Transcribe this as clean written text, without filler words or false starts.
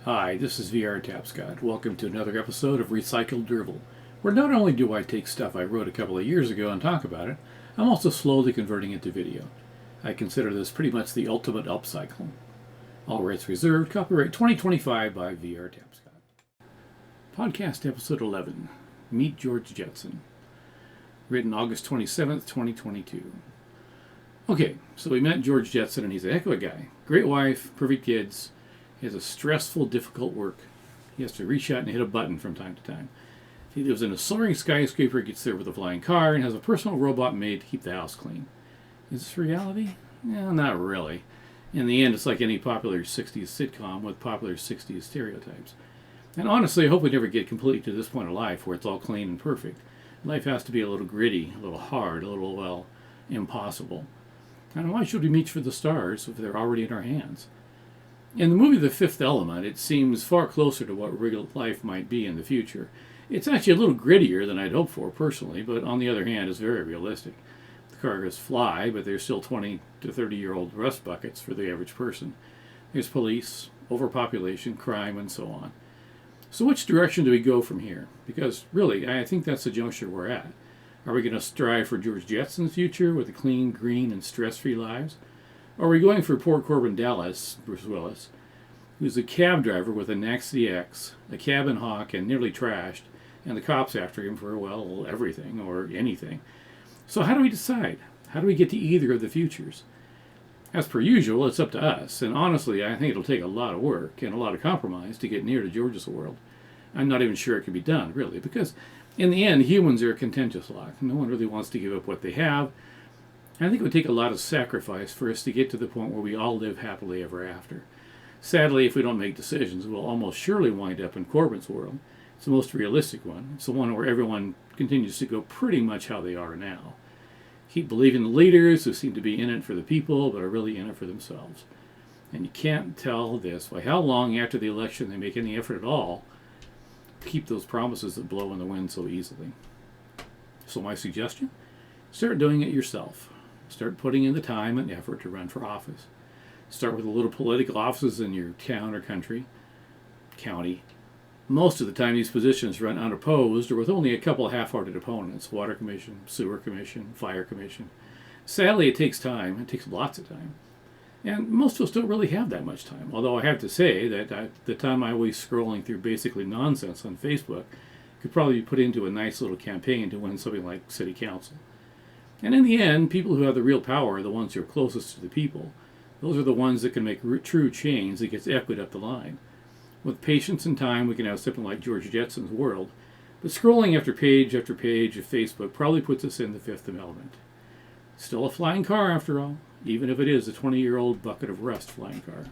Hi, this is VR Tapscott. Welcome to another episode of Recycled Drivel, where not only do I take stuff I wrote a couple of years ago and talk about it, I'm also slowly converting it to video. I consider this pretty much the ultimate upcycle. All rights reserved, copyright 2025 by VR Tapscott. Podcast episode 11, Meet George Jetson. Written August 27th, 2022. Okay, so we met George Jetson and he's a heck of a guy. Great wife, perfect kids. He has a stressful, difficult work. He has to reach out and hit a button from time to time. He lives in a soaring skyscraper, gets there with a flying car, and has a personal robot made to keep the house clean. Is this reality? Yeah, not really. In the end, it's like any popular 60s sitcom with popular 60s stereotypes. And honestly, I hope we never get completely to this point of life where it's all clean and perfect. Life has to be a little gritty, a little hard, a little, well, impossible. And why should we reach for the stars if they're already in our hands? In the movie The Fifth Element, it seems far closer to what real life might be in the future. It's actually a little grittier than I'd hoped for personally, but on the other hand, it's very realistic. The cargoes fly, but they're still 20 to 30-year-old rust buckets for the average person. There's police, overpopulation, crime, and so on. So which direction do we go from here? Because really, I think that's the juncture we're at. Are we going to strive for George Jetson's future with a clean, green, and stress-free lives? Or are we going for poor Corbin Dallas, Bruce Willis, who's a cab driver with an XDX, a cabin hawk, and nearly trashed, and the cops after him for, well, everything or anything? So how do we decide? How do we get to either of the futures? As per usual, it's up to us, and honestly, I think it'll take a lot of work and a lot of compromise to get near to George's world. I'm not even sure it can be done, really, because in the end, humans are a contentious lot. No one really wants to give up what they have. I think it would take a lot of sacrifice for us to get to the point where we all live happily ever after. Sadly, if we don't make decisions, we'll almost surely wind up in Corbin's world. It's the most realistic one. It's the one where everyone continues to go pretty much how they are now. Keep believing the leaders who seem to be in it for the people, but are really in it for themselves. And you can't tell this by how long after the election they make any effort at all to keep those promises that blow in the wind so easily. So my suggestion? Start doing it yourself. Start putting in the time and effort to run for office. Start with the little political offices in your town or county. Most of the time these positions run unopposed or with only a couple of half-hearted opponents. Water Commission, Sewer Commission, Fire Commission. Sadly, it takes time. It takes lots of time. And most of us don't really have that much time. Although I have to say that the time I waste scrolling through basically nonsense on Facebook could probably be put into a nice little campaign to win something like City Council. And in the end, people who have the real power are the ones who are closest to the people. Those are the ones that can make true change that gets echoed up the line. With patience and time, we can have something like George Jetson's world, but scrolling after page of Facebook probably puts us in the fifth element. Still a flying car, after all, even if it is a 20-year-old bucket of rust flying car.